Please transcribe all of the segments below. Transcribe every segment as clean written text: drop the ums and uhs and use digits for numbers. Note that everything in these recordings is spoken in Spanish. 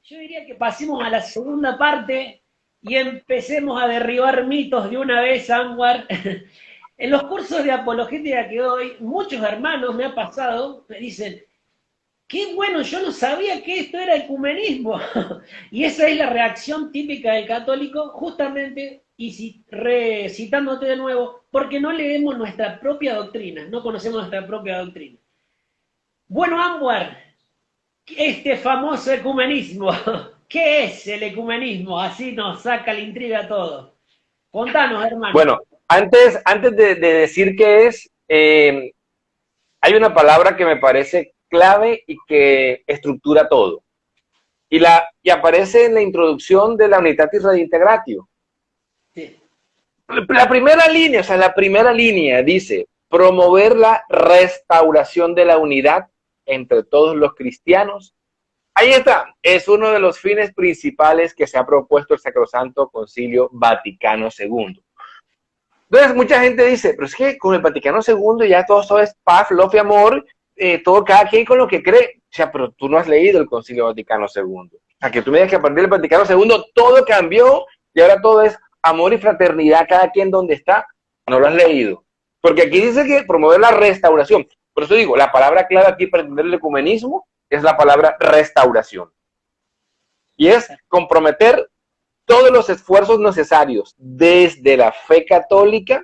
Yo diría que pasemos a la segunda parte y empecemos a derribar mitos de una vez, Anwar. En los cursos de apologética que doy, muchos hermanos me ha pasado, me dicen, qué bueno, yo no sabía que esto era ecumenismo. Y esa es la reacción típica del católico, justamente, y si, recitándote de nuevo, porque no leemos nuestra propia doctrina, no conocemos nuestra propia doctrina. Bueno, Anwar, este famoso ecumenismo, ¿qué es el ecumenismo? Así nos saca la intriga a todos. Contanos, hermano. Bueno, antes de decir qué es, hay una palabra que me parece clave y que estructura todo. Y aparece en la introducción de la Unitatis Redintegratio. Sí. La primera línea, o sea, la primera línea dice, promover la restauración de la unidad entre todos los cristianos. Ahí está, es uno de los fines principales que se ha propuesto el Sacrosanto Concilio Vaticano II. Entonces, mucha gente dice, pero es que con el Vaticano II ya todo es paz, love y amor, todo cada quien con lo que cree. O sea, pero tú no has leído el Concilio Vaticano II. O sea, que tú me digas que a partir del Vaticano II todo cambió y ahora todo es amor y fraternidad, cada quien donde está. No lo has leído. Porque aquí dice que promover la restauración. Por eso digo, la palabra clave aquí para entender el ecumenismo es la palabra restauración. Y es comprometer todos los esfuerzos necesarios desde la fe católica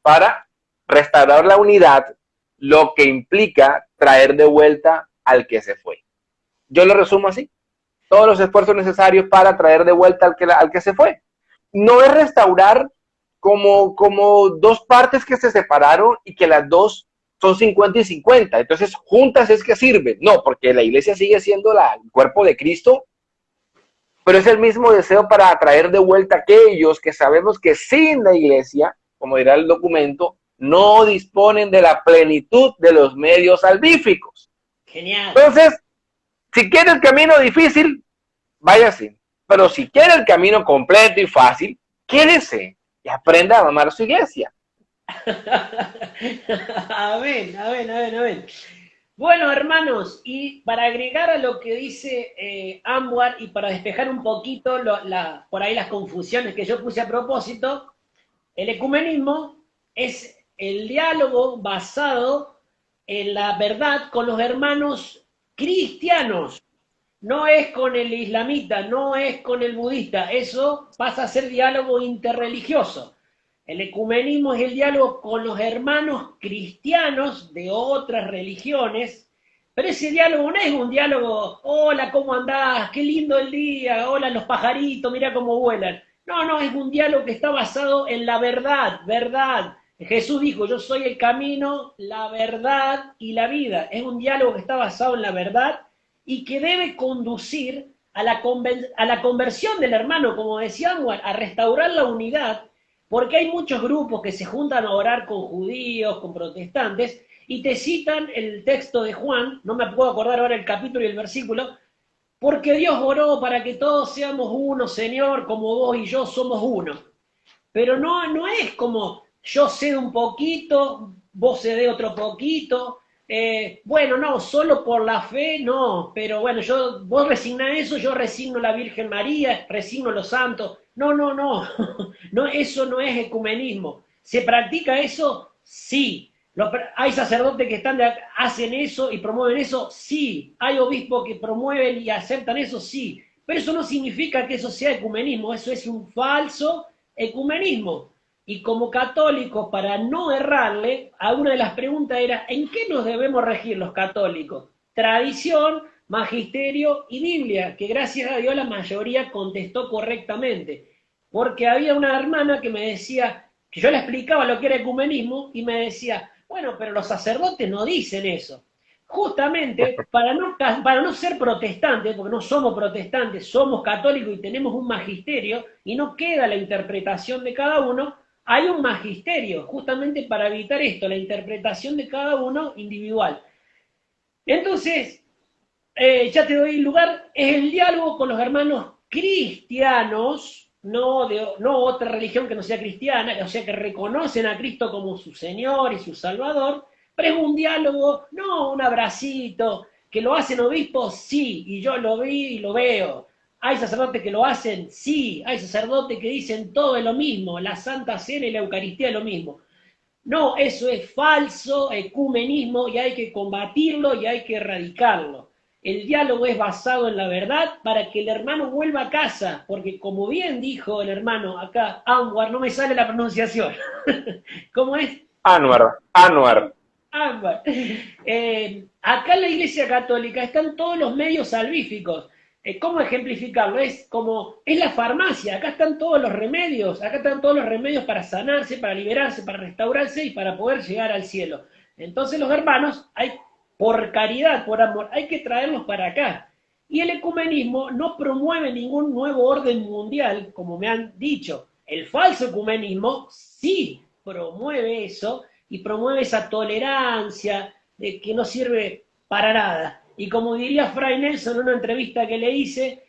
para restaurar la unidad, lo que implica traer de vuelta al que se fue. Yo lo resumo así. Todos los esfuerzos necesarios para traer de vuelta al que se fue. No es restaurar como dos partes que se separaron y que las dos son 50 y 50. Entonces, juntas es que sirven. No, porque la iglesia sigue siendo el cuerpo de Cristo, pero es el mismo deseo para atraer de vuelta a aquellos que sabemos que sin la iglesia, como dirá el documento, no disponen de la plenitud de los medios salvíficos. Genial. Entonces, si quiere el camino difícil, váyase. Pero si quiere el camino completo y fácil, quédese y aprenda a amar su iglesia. Amén, amén, amén, amén. Bueno, hermanos, y para agregar a lo que dice Anwar y para despejar un poquito por ahí las confusiones que yo puse a propósito, el ecumenismo es el diálogo basado en la verdad con los hermanos cristianos. No es con el islamita, no es con el budista, eso pasa a ser diálogo interreligioso. El ecumenismo es el diálogo con los hermanos cristianos de otras religiones, pero ese diálogo no es un diálogo, hola, ¿cómo andás? Qué lindo el día, hola los pajaritos, mira cómo vuelan. No, no, es un diálogo que está basado en la verdad, verdad. Jesús dijo, yo soy el camino, la verdad y la vida. Es un diálogo que está basado en la verdad y que debe conducir a la conversión del hermano, como decía Anwar, a restaurar la unidad, porque hay muchos grupos que se juntan a orar con judíos, con protestantes, y te citan el texto de Juan, no me puedo acordar ahora el capítulo y el versículo, porque Dios oró para que todos seamos uno, Señor, como vos y yo somos uno. Pero no, no es como yo sé un poquito, vos sé de otro poquito. Bueno, no, solo por la fe, no, pero bueno, vos resignás eso, yo resigno la Virgen María, resigno los santos. No, no, no, no, eso no es ecumenismo. ¿Se practica eso? Sí. Hay sacerdotes que hacen eso y promueven eso, sí. Hay obispos que promueven y aceptan eso, sí. Pero eso no significa que eso sea ecumenismo, eso es un falso ecumenismo. Y como católicos, para no errarle, a una de las preguntas era, ¿en qué nos debemos regir los católicos? Tradición, magisterio y Biblia, que gracias a Dios la mayoría contestó correctamente. Porque había una hermana que me decía, que yo le explicaba lo que era ecumenismo, y me decía, bueno, pero los sacerdotes no dicen eso. Justamente para no ser protestantes, porque no somos protestantes, somos católicos y tenemos un magisterio, y no queda la interpretación de cada uno, hay un magisterio, justamente para evitar esto, la interpretación de cada uno individual. Entonces, ya te doy el lugar, es el diálogo con los hermanos cristianos, no otra religión que no sea cristiana, o sea, que reconocen a Cristo como su Señor y su Salvador, pero es un diálogo, no un abracito, que lo hacen obispos, sí, y yo lo vi y lo veo. ¿Hay sacerdotes que lo hacen? Sí. ¿Hay sacerdotes que dicen todo es lo mismo? La Santa Cena y la Eucaristía es lo mismo. No, eso es falso ecumenismo y hay que combatirlo y hay que erradicarlo. El diálogo es basado en la verdad para que el hermano vuelva a casa, porque como bien dijo el hermano acá, Anwar, no me sale la pronunciación. ¿Cómo es? Anwar, Anwar. Anwar. Acá en la Iglesia Católica están todos los medios salvíficos. ¿Cómo ejemplificarlo? Es la farmacia, acá están todos los remedios, acá están todos los remedios para sanarse, para liberarse, para restaurarse y para poder llegar al cielo. Entonces los hermanos, por caridad, por amor, hay que traerlos para acá. Y el ecumenismo no promueve ningún nuevo orden mundial, como me han dicho. El falso ecumenismo sí promueve eso y promueve esa tolerancia de que no sirve para nada. Y como diría Fray Nelson en una entrevista que le hice,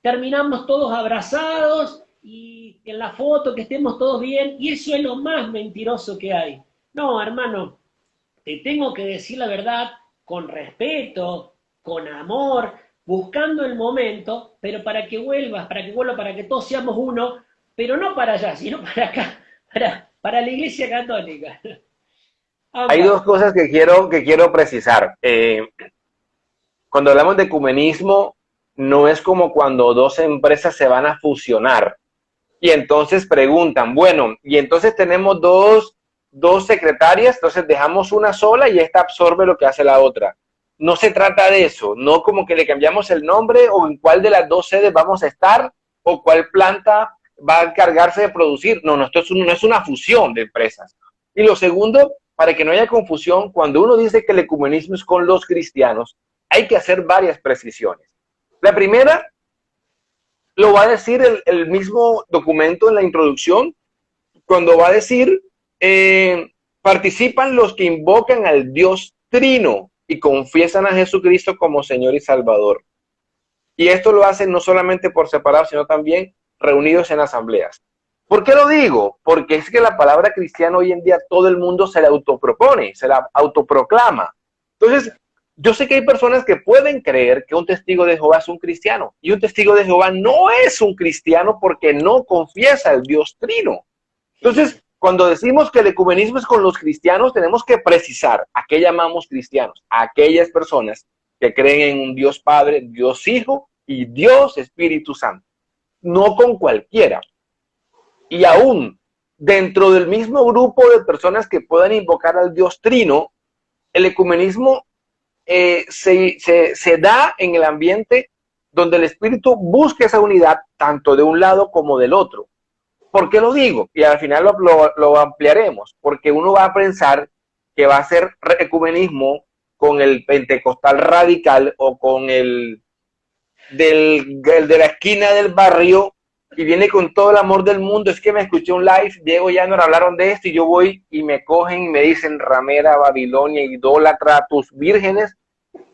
terminamos todos abrazados y en la foto que estemos todos bien, y eso es lo más mentiroso que hay. No, hermano, te tengo que decir la verdad con respeto, con amor, buscando el momento, pero para que vuelvas, para que todos seamos uno, pero no para allá, sino para acá, para la Iglesia Católica. Hay Ambas. dos cosas que quiero precisar. Cuando hablamos de ecumenismo, no es como cuando dos empresas se van a fusionar y entonces preguntan, bueno, y entonces tenemos dos secretarias, entonces dejamos una sola y esta absorbe lo que hace la otra. No se trata de eso, no como que le cambiamos el nombre o en cuál de las dos sedes vamos a estar o cuál planta va a encargarse de producir. No, no, no es una fusión de empresas. Y lo segundo, para que no haya confusión, cuando uno dice que el ecumenismo es con los cristianos, hay que hacer varias precisiones. La primera, lo va a decir el mismo documento en la introducción, cuando va a decir, participan los que invocan al Dios Trino y confiesan a Jesucristo como Señor y Salvador. Y esto lo hacen no solamente por separado, sino también reunidos en asambleas. ¿Por qué lo digo? Porque es que la palabra cristiano hoy en día todo el mundo se la autopropone, se la autoproclama. Entonces, yo sé que hay personas que pueden creer que un testigo de Jehová es un cristiano y un testigo de Jehová no es un cristiano porque no confiesa al Dios Trino. Entonces, cuando decimos que el ecumenismo es con los cristianos, tenemos que precisar a qué llamamos cristianos, a aquellas personas que creen en un Dios Padre, Dios Hijo y Dios Espíritu Santo, no con cualquiera. Y aún dentro del mismo grupo de personas que puedan invocar al Dios Trino, el ecumenismo se da en el ambiente donde el Espíritu busca esa unidad tanto de un lado como del otro. ¿Por qué lo digo? Y al final lo ampliaremos, porque uno va a pensar que va a ser ecumenismo con el pentecostal radical o con el de la esquina del barrio y viene con todo el amor del mundo. Es que me escuché un live, Diego y Yanor hablaron de esto y yo voy y me cogen y me dicen ramera, Babilonia, idólatra, tus vírgenes,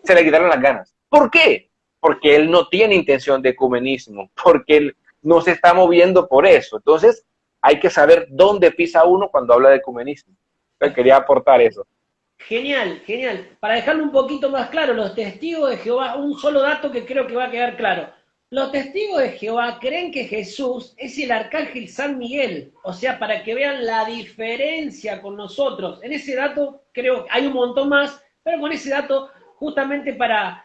se le quitaron las ganas. ¿Por qué? Porque él no tiene intención de ecumenismo, porque él no se está moviendo por eso. Entonces, hay que saber dónde pisa uno cuando habla de ecumenismo. Entonces, quería aportar eso. Genial, genial. Para dejarlo un poquito más claro, los testigos de Jehová, un solo dato que creo que va a quedar claro. Los testigos de Jehová creen que Jesús es el arcángel San Miguel, o sea, para que vean la diferencia con nosotros. En ese dato creo que hay un montón más, pero con ese dato justamente para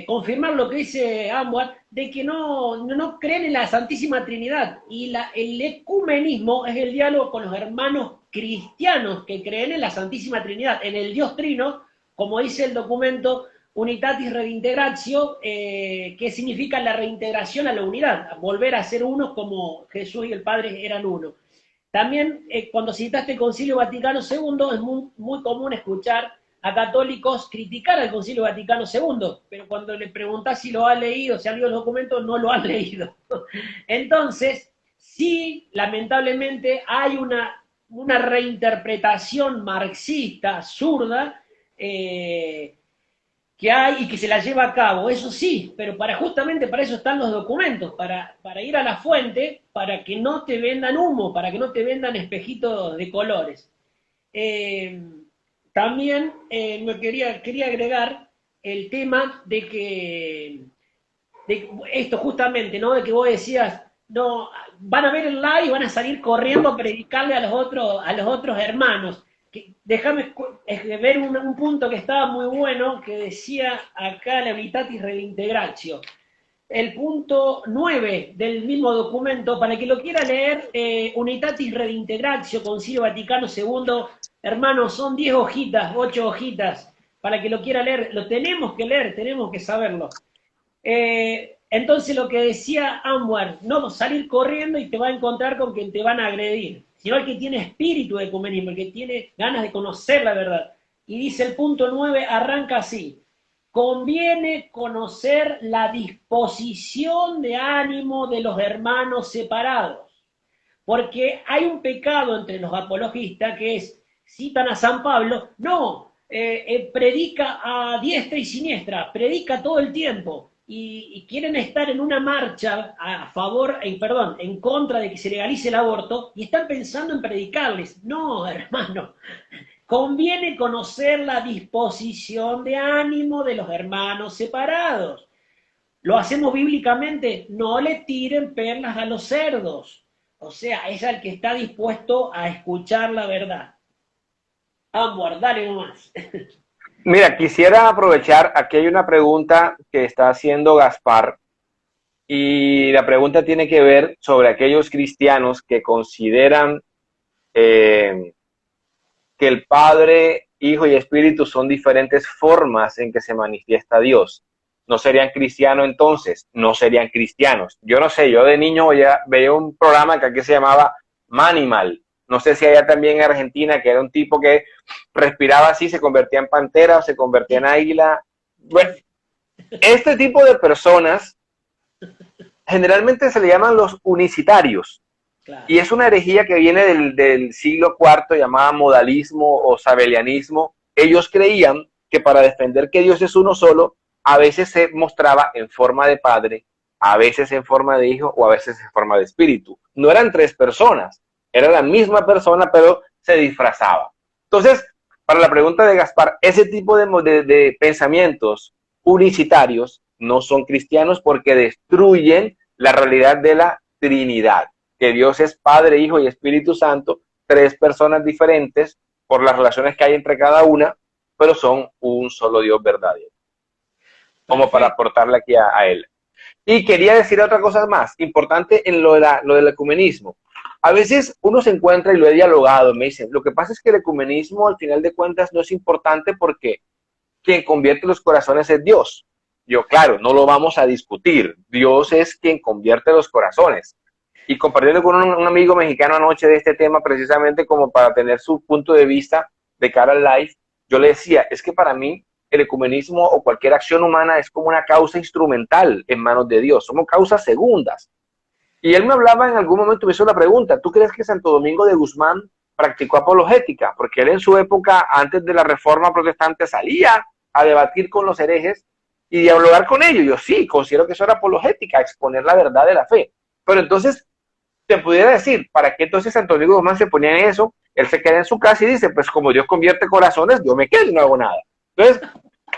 confirmar lo que dice Amwar, de que no creen en la Santísima Trinidad. Y el ecumenismo es el diálogo con los hermanos cristianos que creen en la Santísima Trinidad, en el Dios Trino, como dice el documento Unitatis Redintegratio, que significa la reintegración a la unidad, volver a ser uno como Jesús y el Padre eran uno. También, cuando citaste el Concilio Vaticano II, es muy común escuchar a católicos criticar al Concilio Vaticano II, pero cuando le preguntás si lo ha leído, si ha leído los documentos, no lo han leído. Entonces, sí, lamentablemente hay una reinterpretación marxista, zurda, que hay y que se la lleva a cabo, eso sí, pero justamente para eso están los documentos, para ir a la fuente, para que no te vendan humo, para que no te vendan espejitos de colores. También me quería agregar el tema de que esto justamente, ¿no? De que vos decías, no, van a ver el live y van a salir corriendo a predicarle a los otros hermanos. Déjame ver un punto que estaba muy bueno, que decía acá la Unitatis Redintegratio. El punto 9 del mismo documento, para que lo quiera leer, Unitatis Redintegratio, Concilio Vaticano II, hermanos, son 10 hojitas, 8 hojitas, para que lo quiera leer, lo tenemos que leer, tenemos que saberlo. Entonces lo que decía Anwar, no salir corriendo y te va a encontrar con que te van a agredir, sino el que tiene espíritu de ecumenismo, el que tiene ganas de conocer la verdad. Y dice el punto 9, arranca así: conviene conocer la disposición de ánimo de los hermanos separados, porque hay un pecado entre los apologistas que es, citan a San Pablo, no, predica a diestra y siniestra, predica todo el tiempo, y quieren estar en una marcha a favor, perdón, en contra de que se legalice el aborto, y están pensando en predicarles. No, hermano, conviene conocer la disposición de ánimo de los hermanos separados. Lo hacemos bíblicamente, no le tiren perlas a los cerdos. O sea, es al que está dispuesto a escuchar la verdad. Anwar, dale nomás. Mira, quisiera aprovechar, aquí hay una pregunta que está haciendo Gaspar, y la pregunta tiene que ver sobre aquellos cristianos que consideran que el Padre, Hijo y Espíritu son diferentes formas en que se manifiesta Dios. ¿No serían cristianos entonces? No serían cristianos. Yo no sé, yo de niño ya veía un programa que aquí se llamaba Manimal. No sé si allá también en Argentina, que era un tipo que respiraba así, se convertía en pantera o se convertía en águila. Bueno, este tipo de personas generalmente se le llaman los unicitarios. Claro. Y es una herejía que viene del siglo IV, llamada modalismo o sabelianismo. Ellos creían que para defender que Dios es uno solo, a veces se mostraba en forma de padre, a veces en forma de hijo o a veces en forma de espíritu. No eran tres personas, era la misma persona, pero se disfrazaba. Entonces, para la pregunta de Gaspar, ese tipo de pensamientos unicitarios no son cristianos porque destruyen la realidad de la Trinidad, que Dios es Padre, Hijo y Espíritu Santo, tres personas diferentes por las relaciones que hay entre cada una, pero son un solo Dios verdadero. Como para aportarle aquí a él. Y quería decir otra cosa más, importante en lo del ecumenismo. A veces uno se encuentra, y lo he dialogado, me dicen, lo que pasa es que el ecumenismo al final de cuentas no es importante porque quien convierte los corazones es Dios. Yo, claro, no lo vamos a discutir. Dios es quien convierte los corazones. Y compartiendo con un amigo mexicano anoche de este tema, precisamente como para tener su punto de vista de cara al live, yo le decía, es que para mí el ecumenismo o cualquier acción humana es como una causa instrumental en manos de Dios, somos causas segundas. Y él me hablaba en algún momento, me hizo la pregunta, ¿tú crees que Santo Domingo de Guzmán practicó apologética? Porque él en su época, antes de la Reforma Protestante, salía a debatir con los herejes y dialogar con ellos. Yo sí, considero que eso era apologética, exponer la verdad de la fe. Pero entonces, te pudiera decir, ¿para qué entonces Santo Domingo de Guzmán se ponía en eso? Él se queda en su casa y dice, pues como Dios convierte corazones, yo me quedo y no hago nada. Entonces,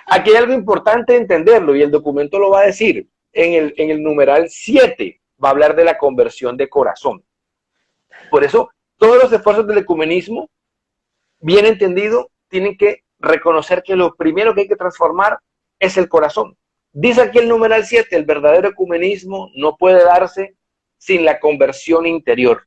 aquí hay algo importante de entenderlo y el documento lo va a decir. En el numeral 7 va a hablar de la conversión de corazón. Por eso, todos los esfuerzos del ecumenismo, bien entendido, tienen que reconocer que lo primero que hay que transformar es el corazón. Dice aquí el numeral 7, el verdadero ecumenismo no puede darse sin la conversión interior.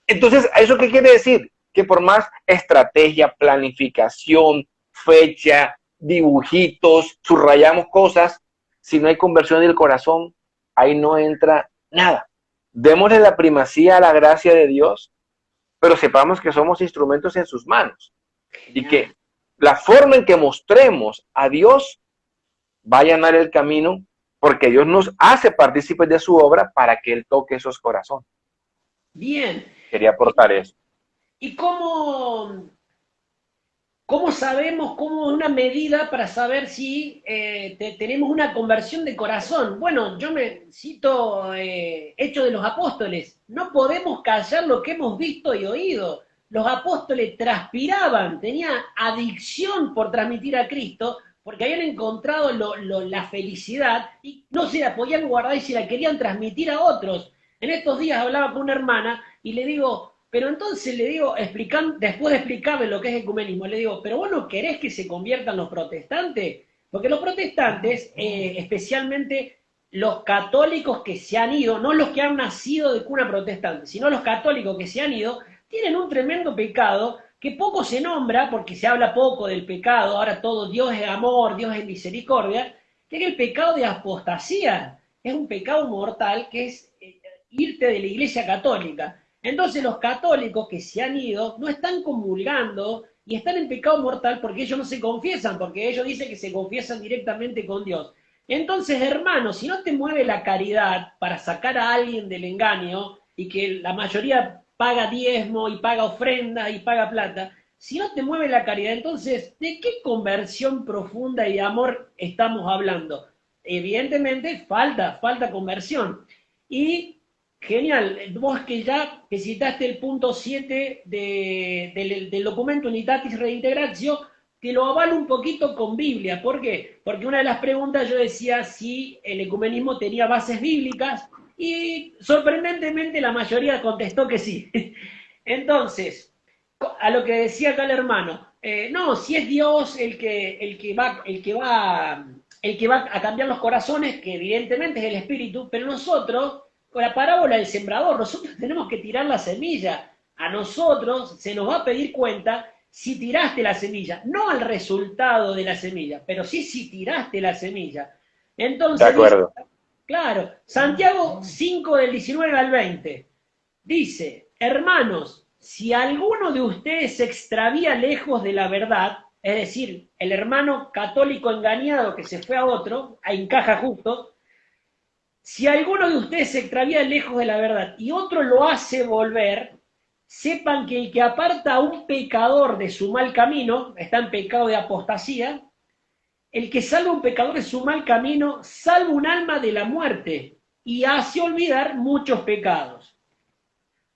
Entonces, ¿eso qué quiere decir? Que por más estrategia, planificación, fecha, dibujitos, subrayamos cosas, si no hay conversión del corazón, ahí no entra nada. Démosle la primacía a la gracia de Dios, pero sepamos que somos instrumentos en sus manos. Y que la forma en que mostremos a Dios va a allanar el camino, porque Dios nos hace partícipes de su obra para que Él toque esos corazones. Bien. Quería aportar eso. ¿Y cómo sabemos, cómo una medida para saber si tenemos una conversión de corazón? Bueno, yo me cito Hechos de los Apóstoles. No podemos callar lo que hemos visto y oído. Los apóstoles transpiraban, tenían adicción por transmitir a Cristo, porque habían encontrado la felicidad y no se la podían guardar y se la querían transmitir a otros. En estos días hablaba con una hermana y le digo, pero entonces le digo, después de explicarle lo que es ecumenismo, le digo, pero vos no querés que se conviertan los protestantes, porque los protestantes, especialmente los católicos que se han ido, no los que han nacido de cuna protestante, sino los católicos que se han ido, tienen un tremendo pecado que poco se nombra, porque se habla poco del pecado, ahora todo Dios es amor, Dios es misericordia, que es el pecado de apostasía, es un pecado mortal que es irte de la iglesia católica. Entonces los católicos que se han ido no están comulgando y están en pecado mortal porque ellos no se confiesan, porque ellos dicen que se confiesan directamente con Dios. Entonces, hermano, si no te mueve la caridad para sacar a alguien del engaño y que la mayoría paga diezmo y paga ofrenda y paga plata, si no te mueve la caridad, entonces, ¿de qué conversión profunda y de amor estamos hablando? Evidentemente, falta conversión. Y, genial, vos que ya citaste el punto 7 del documento Unitatis Reintegratio, te lo avalo un poquito con Biblia. ¿Por qué? Porque una de las preguntas yo decía si el ecumenismo tenía bases bíblicas y sorprendentemente la mayoría contestó que sí. Entonces, a lo que decía acá el hermano, no, si es Dios el que va a cambiar los corazones, que evidentemente es el Espíritu, pero nosotros, con la parábola del sembrador, nosotros tenemos que tirar la semilla. A nosotros se nos va a pedir cuenta si tiraste la semilla, no al resultado de la semilla, pero sí si tiraste la semilla. Entonces, de acuerdo. Claro, Santiago 5 del 19 al 20 dice, hermanos, si alguno de ustedes se extravía lejos de la verdad, es decir, el hermano católico engañado que se fue a otro, encaja justo, si alguno de ustedes se extravía lejos de la verdad y otro lo hace volver, sepan que el que aparta a un pecador de su mal camino, está en pecado de apostasía, el que salva a un pecador de su mal camino, salva un alma de la muerte y hace olvidar muchos pecados.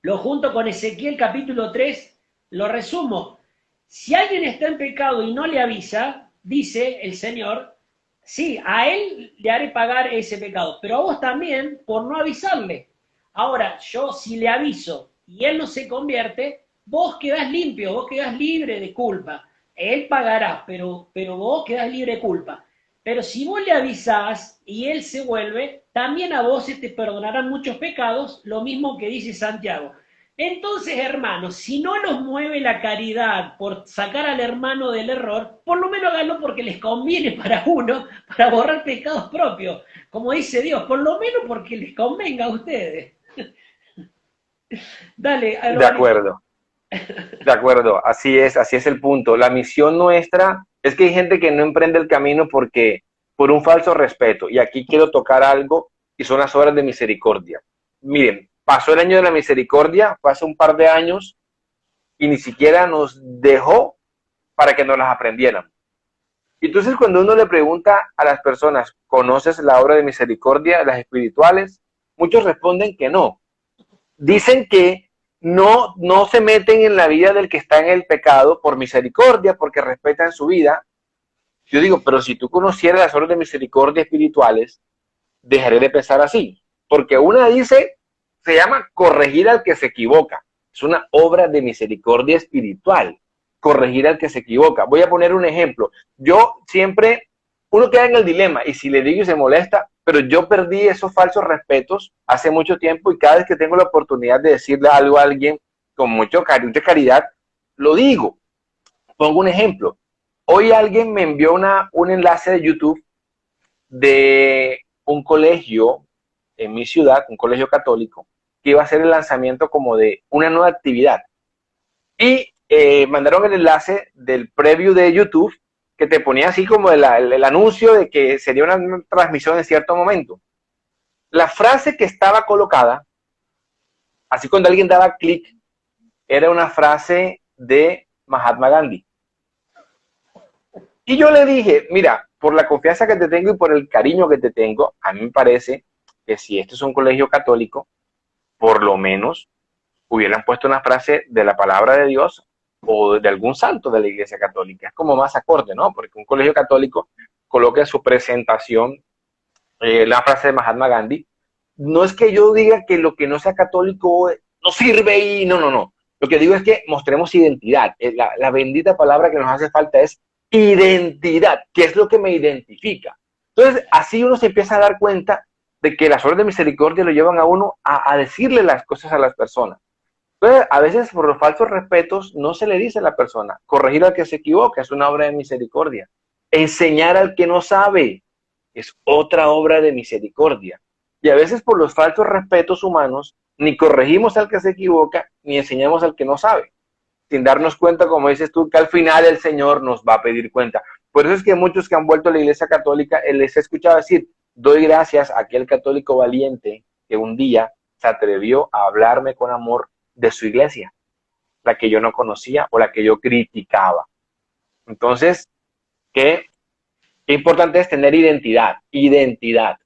Lo junto con Ezequiel capítulo 3, lo resumo. Si alguien está en pecado y no le avisa, dice el Señor, sí, a él le haré pagar ese pecado, pero a vos también por no avisarle. Ahora, yo si le aviso y él no se convierte, vos quedás limpio, vos quedás libre de culpa. Él pagará, pero vos quedás libre de culpa. Pero si vos le avisás y él se vuelve, también a vos se te perdonarán muchos pecados, lo mismo que dice Santiago. Entonces, hermanos, si no nos mueve la caridad por sacar al hermano del error, por lo menos háganlo porque les conviene para uno, para borrar pecados propios. Como dice Dios, por lo menos porque les convenga a ustedes. Dale, De acuerdo. De acuerdo, así es el punto. La misión nuestra es que hay gente que no emprende el camino por un falso respeto. Y aquí quiero tocar algo y son las obras de misericordia. Miren, pasó el año de la misericordia, fue hace un par de años y ni siquiera nos dejó para que nos las aprendiéramos. Entonces cuando uno le pregunta a las personas, ¿conoces la obra de misericordia, las espirituales? Muchos responden que no. Dicen que no se meten en la vida del que está en el pecado por misericordia, porque respetan su vida. Yo digo, pero si tú conocieras las obras de misericordia espirituales, dejaré de pensar así. Porque una dice, se llama corregir al que se equivoca. Es una obra de misericordia espiritual, corregir al que se equivoca. Voy a poner un ejemplo. Yo siempre, uno queda en el dilema, y si le digo y se molesta, pero yo perdí esos falsos respetos hace mucho tiempo y cada vez que tengo la oportunidad de decirle algo a alguien con mucha caridad, lo digo. Pongo un ejemplo. Hoy alguien me envió un enlace de YouTube de un colegio en mi ciudad, un colegio católico, que iba a hacer el lanzamiento como de una nueva actividad. Y mandaron el enlace del preview de YouTube que te ponía así como el anuncio de que sería una transmisión en cierto momento. La frase que estaba colocada, así cuando alguien daba clic, era una frase de Mahatma Gandhi. Y yo le dije, mira, por la confianza que te tengo y por el cariño que te tengo, a mí me parece que si esto es un colegio católico, por lo menos hubieran puesto una frase de la palabra de Dios o de algún santo de la Iglesia Católica. Es como más acorde, ¿no? Porque un colegio católico coloca en su presentación la frase de Mahatma Gandhi. No es que yo diga que lo que no sea católico no sirve y no, no, no. Lo que digo es que mostremos identidad. La bendita palabra que nos hace falta es identidad, que es lo que me identifica. Entonces, así uno se empieza a dar cuenta de que las obras de misericordia lo llevan a uno a decirle las cosas a las personas. Entonces, a veces por los falsos respetos no se le dice a la persona. Corregir al que se equivoca es una obra de misericordia. Enseñar al que no sabe es otra obra de misericordia. Y a veces por los falsos respetos humanos ni corregimos al que se equivoca ni enseñamos al que no sabe, sin darnos cuenta, como dices tú, que al final el Señor nos va a pedir cuenta. Por eso es que muchos que han vuelto a la iglesia católica, les he escuchado decir, doy gracias a aquel católico valiente que un día se atrevió a hablarme con amor de su iglesia, la que yo no conocía o la que yo criticaba. Entonces, qué importante es tener identidad, identidad.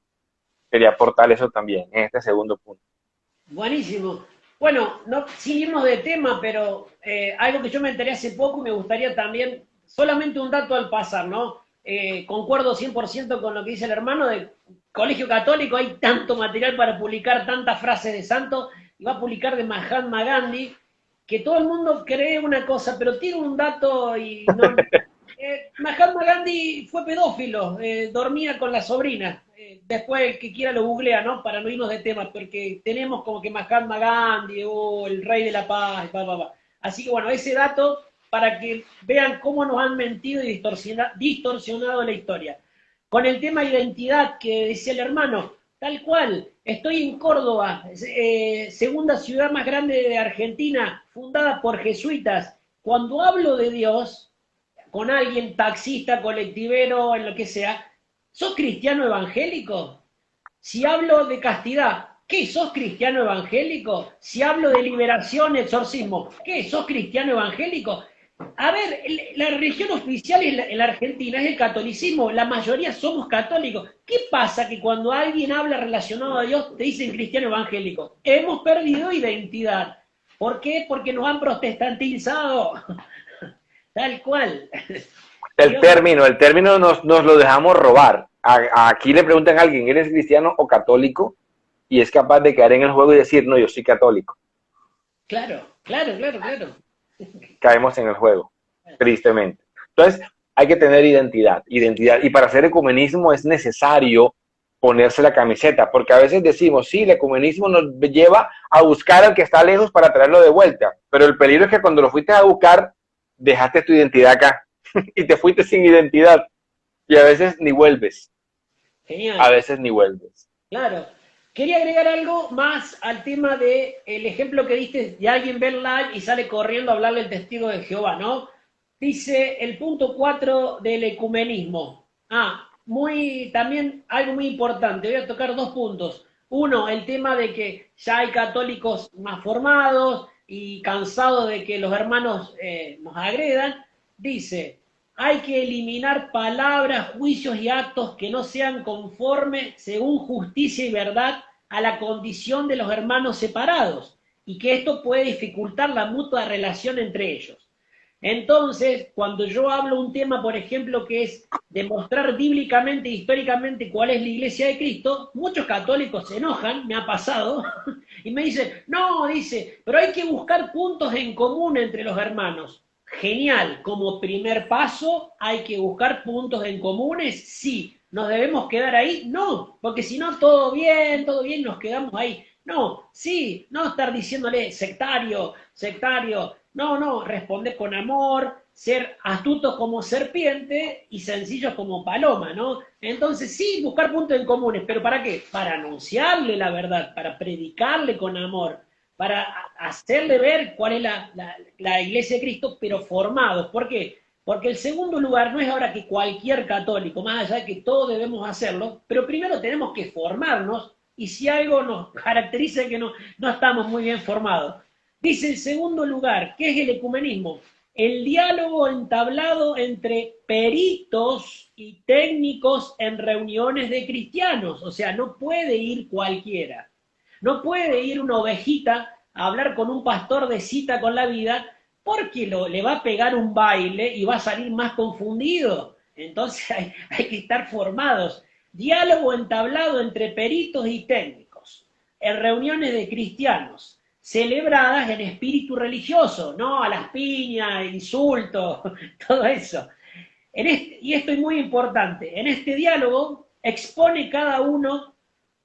Quería aportar eso también en este segundo punto. Buenísimo. Bueno, no sin irnos de tema, pero algo que yo me enteré hace poco y me gustaría también, solamente un dato al pasar, ¿no? Concuerdo 100% con lo que dice el hermano del Colegio Católico, hay tanto material para publicar, tantas frases de santo, y va a publicar de Mahatma Gandhi, que todo el mundo cree una cosa, pero tiene un dato y no... Mahatma Gandhi fue pedófilo, dormía con la sobrina. Después el que quiera lo googlea, ¿no? Para no irnos de temas, porque tenemos como que Mahatma Gandhi, el rey de la paz, Así que bueno, ese dato para que vean cómo nos han mentido y distorsionado la historia. Con el tema identidad que decía el hermano, tal cual, estoy en Córdoba, segunda ciudad más grande de Argentina, fundada por jesuitas. Cuando hablo de Dios, con alguien, taxista, colectivero, en lo que sea, ¿sos cristiano evangélico? Si hablo de castidad, ¿qué? ¿Sos cristiano evangélico? Si hablo de liberación, exorcismo, ¿qué? ¿Sos cristiano evangélico? A ver, la religión oficial en la Argentina es el catolicismo, la mayoría somos católicos. ¿Qué pasa que cuando alguien habla relacionado a Dios te dicen cristiano evangélico? Hemos perdido identidad. ¿Por qué? Porque nos han protestantizado. Tal cual. El término nos lo dejamos robar. Aquí le preguntan a alguien, ¿eres cristiano o católico? Y es capaz de caer en el juego y decir, no, yo soy católico. Claro. Caemos en el juego, tristemente. Entonces, hay que tener identidad. Y para hacer ecumenismo es necesario ponerse la camiseta, porque a veces decimos, sí, el ecumenismo nos lleva a buscar al que está lejos para traerlo de vuelta, pero el peligro es que cuando lo fuiste a buscar, dejaste tu identidad acá y te fuiste sin identidad y a veces ni vuelves. Genial. A veces ni vuelves. Claro. Quería agregar algo más al tema de el ejemplo que diste de alguien ver live y sale corriendo a hablarle al testigo de Jehová, ¿no? Dice el punto 4 del ecumenismo. También algo muy importante. Voy a tocar dos puntos. Uno, el tema de que ya hay católicos más formados y cansados de que los hermanos nos agredan. Dice, hay que eliminar palabras, juicios y actos que no sean conformes, según justicia y verdad, a la condición de los hermanos separados, y que esto puede dificultar la mutua relación entre ellos. Entonces, cuando yo hablo un tema, por ejemplo, que es demostrar bíblicamente e históricamente cuál es la Iglesia de Cristo, muchos católicos se enojan, me ha pasado, y me dicen, no, dice, pero hay que buscar puntos en común entre los hermanos. Genial, como primer paso hay que buscar puntos en comunes, sí. ¿Nos debemos quedar ahí? No, porque si no, todo bien, nos quedamos ahí. No, sí, no estar diciéndole sectario, no, responder con amor, ser astutos como serpiente y sencillos como paloma, ¿no? Entonces sí, buscar puntos en comunes, pero ¿para qué? Para anunciarle la verdad, para predicarle con amor, para hacerle ver cuál es la Iglesia de Cristo, pero formados. ¿Por qué? Porque el segundo lugar no es ahora que cualquier católico, más allá de que todos debemos hacerlo, pero primero tenemos que formarnos, y si algo nos caracteriza es que no estamos muy bien formados. Dice el segundo lugar, ¿qué es el ecumenismo? El diálogo entablado entre peritos y técnicos en reuniones de cristianos. O sea, no puede ir cualquiera. No puede ir una ovejita a hablar con un pastor de cita con la vida porque le va a pegar un baile y va a salir más confundido. Entonces hay que estar formados. Diálogo entablado entre peritos y técnicos, en reuniones de cristianos, celebradas en espíritu religioso, no a las piñas, insultos, todo eso. Y esto es muy importante, en este diálogo expone cada uno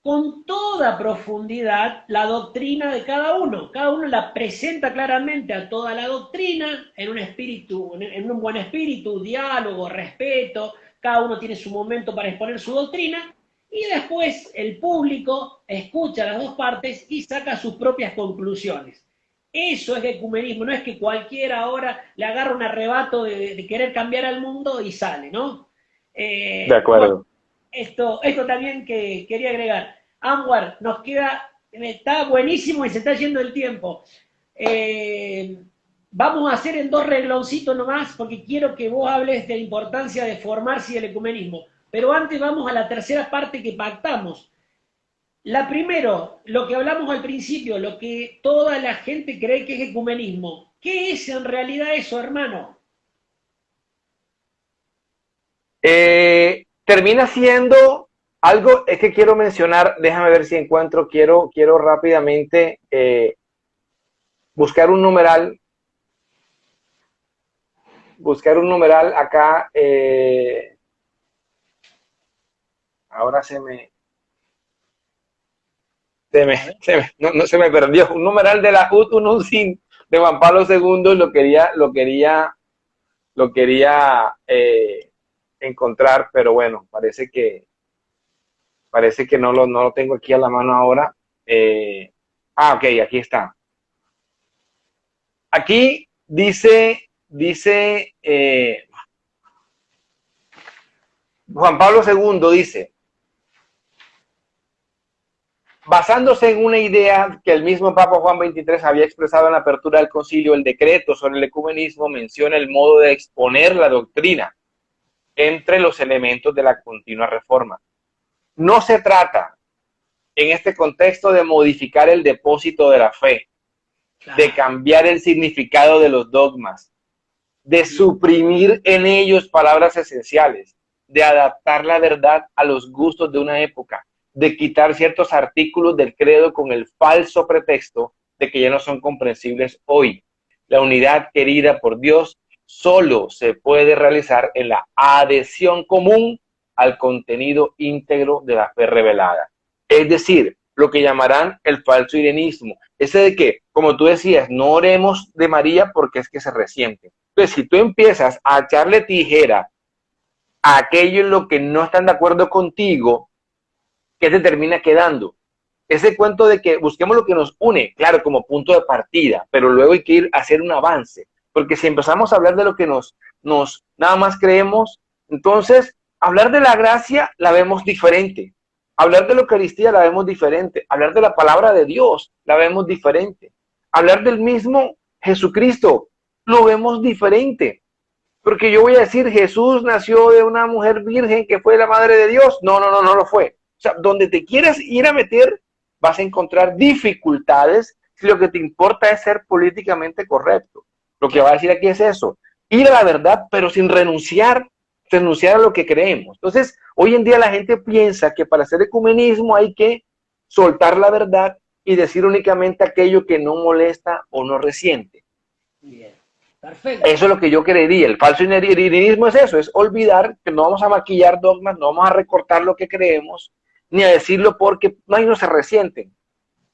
con toda profundidad la doctrina de cada uno la presenta claramente a toda la doctrina en un espíritu, en un buen espíritu, diálogo, respeto, cada uno tiene su momento para exponer su doctrina, y después el público escucha las dos partes y saca sus propias conclusiones. Eso es ecumenismo, no es que cualquiera ahora le agarra un arrebato de querer cambiar al mundo y sale, ¿no? De Bueno, acuerdo. esto también que quería agregar. Anwar, nos queda, está buenísimo y se está yendo el tiempo. Vamos a hacer en dos regloncitos nomás, porque quiero que vos hables de la importancia de formarse y el ecumenismo. Pero antes vamos a la tercera parte que pactamos. La primero, lo que hablamos al principio, lo que toda la gente cree que es ecumenismo. ¿Qué es en realidad eso, hermano? Termina siendo algo, es que quiero mencionar, déjame ver si encuentro, quiero rápidamente buscar un numeral, acá, ahora no, se me perdió, un numeral de la Ut Unum Sin de Juan Pablo II, lo quería encontrar, pero bueno, parece que no lo tengo aquí a la mano ahora. Ok, aquí está. Aquí dice Juan Pablo II dice, basándose en una idea que el mismo Papa Juan XXIII había expresado en la apertura del concilio, el decreto sobre el ecumenismo menciona el modo de exponer la doctrina entre los elementos de la continua reforma. No se trata, en este contexto, de modificar el depósito de la fe, de cambiar el significado de los dogmas, de suprimir en ellos palabras esenciales, de adaptar la verdad a los gustos de una época, de quitar ciertos artículos del credo con el falso pretexto de que ya no son comprensibles hoy. La unidad querida por Dios solo se puede realizar en la adhesión común al contenido íntegro de la fe revelada. Es decir, lo que llamarán el falso irenismo. Ese de que, como tú decías, no oremos de María porque es que se resiente. Entonces, si tú empiezas a echarle tijera a aquello en lo que no están de acuerdo contigo, ¿qué te termina quedando? Ese cuento de que busquemos lo que nos une, claro, como punto de partida, pero luego hay que ir a hacer un avance, porque si empezamos a hablar de lo que nos nada más creemos, entonces hablar de la gracia la vemos diferente, hablar de la Eucaristía la vemos diferente, hablar de la palabra de Dios la vemos diferente, hablar del mismo Jesucristo lo vemos diferente, porque yo voy a decir Jesús nació de una mujer virgen que fue la madre de Dios, no lo fue. O sea, donde te quieras ir a meter, vas a encontrar dificultades si lo que te importa es ser políticamente correcto. Lo que va a decir aquí es eso, ir a la verdad, pero sin renunciar a lo que creemos. Entonces, hoy en día la gente piensa que para hacer ecumenismo hay que soltar la verdad y decir únicamente aquello que no molesta o no resiente. Bien, perfecto. Eso es lo que yo creería. El falso irinismo es eso, es olvidar que no vamos a maquillar dogmas, no vamos a recortar lo que creemos, ni a decirlo porque no se resienten.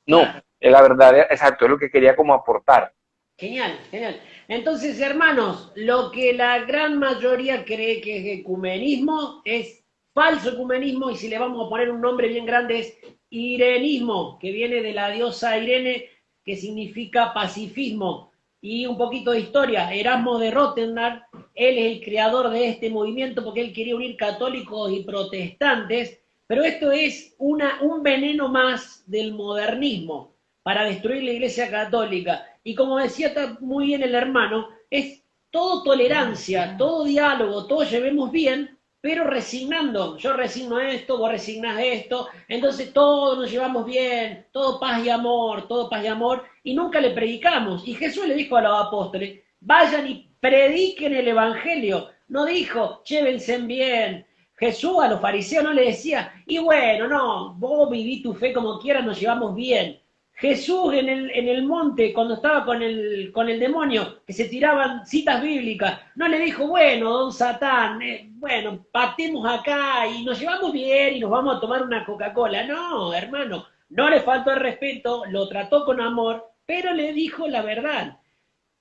No, Claro. es la verdad, exacto, es lo que quería como aportar. Genial, genial. Entonces, hermanos, lo que la gran mayoría cree que es ecumenismo es falso ecumenismo, y si le vamos a poner un nombre bien grande es irenismo, que viene de la diosa Irene, que significa pacifismo. Y un poquito de historia, Erasmo de Rotterdam, él es el creador de este movimiento porque él quería unir católicos y protestantes, pero esto es un veneno más del modernismo para destruir la Iglesia Católica. Y como decía muy bien el hermano, es todo tolerancia, todo diálogo, todo llevemos bien, pero resignando. Yo resigno esto, vos resignas esto, entonces todos nos llevamos bien, todo paz y amor, y nunca le predicamos. Y Jesús le dijo a los apóstoles, vayan y prediquen el Evangelio. No dijo, llévense bien. Jesús a los fariseos no le decía, y bueno, no, vos viví tu fe como quieras, nos llevamos bien. Jesús en el monte, cuando estaba con el demonio, que se tiraban citas bíblicas, no le dijo, bueno, don Satán, bueno, patemos acá y nos llevamos bien y nos vamos a tomar una Coca-Cola. No, hermano, no le faltó el respeto, lo trató con amor, pero le dijo la verdad.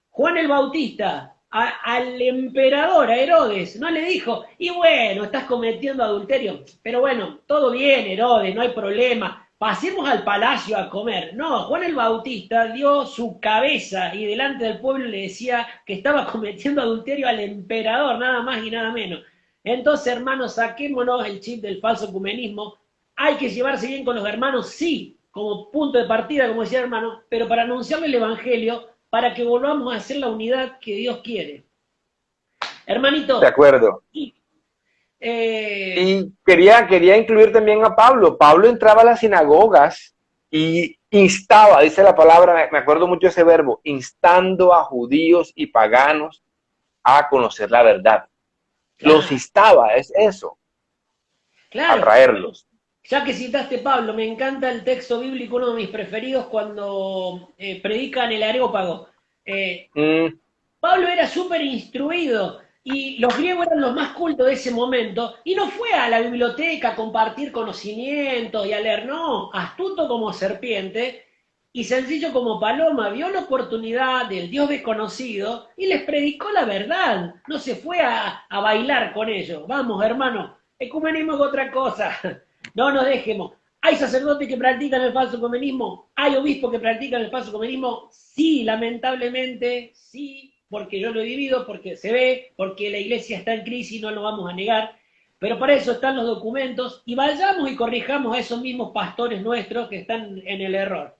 Juan el Bautista, al emperador, a Herodes, no le dijo, y bueno, estás cometiendo adulterio, pero bueno, todo bien, Herodes, no hay problema, pasemos al palacio a comer. No, Juan el Bautista dio su cabeza y delante del pueblo le decía que estaba cometiendo adulterio al emperador, nada más y nada menos. Entonces, hermanos, saquémonos el chip del falso ecumenismo. Hay que llevarse bien con los hermanos, sí, como punto de partida, como decía el hermano, pero para anunciarle el evangelio, para que volvamos a hacer la unidad que Dios quiere. De Hermanito, acuerdo. y, Y quería incluir también a Pablo. Pablo entraba a las sinagogas y instaba, dice la palabra, me acuerdo mucho ese verbo, instando a judíos y paganos a conocer la verdad. Los claro, instaba, es eso, a claro, traerlos. ya que citaste Pablo, me encanta el texto bíblico, uno de mis preferidos, cuando predican el Areópago. Eh, Mm, Pablo era súper instruido y los griegos eran los más cultos de ese momento y no fue a la biblioteca a compartir conocimientos y a leer, no, astuto como serpiente y sencillo como paloma, vio la oportunidad del Dios desconocido y les predicó la verdad, no se fue a bailar con ellos. Vamos, hermano, ecumenismo es otra cosa, no nos dejemos. ¿Hay sacerdotes que practican el falso ecumenismo? ¿Hay obispos que practican el falso ecumenismo? Sí, lamentablemente, sí, porque yo lo he vivido, porque se ve, porque la iglesia está en crisis, no lo vamos a negar, pero para eso están los documentos y vayamos y corrijamos a esos mismos pastores nuestros que están en el error.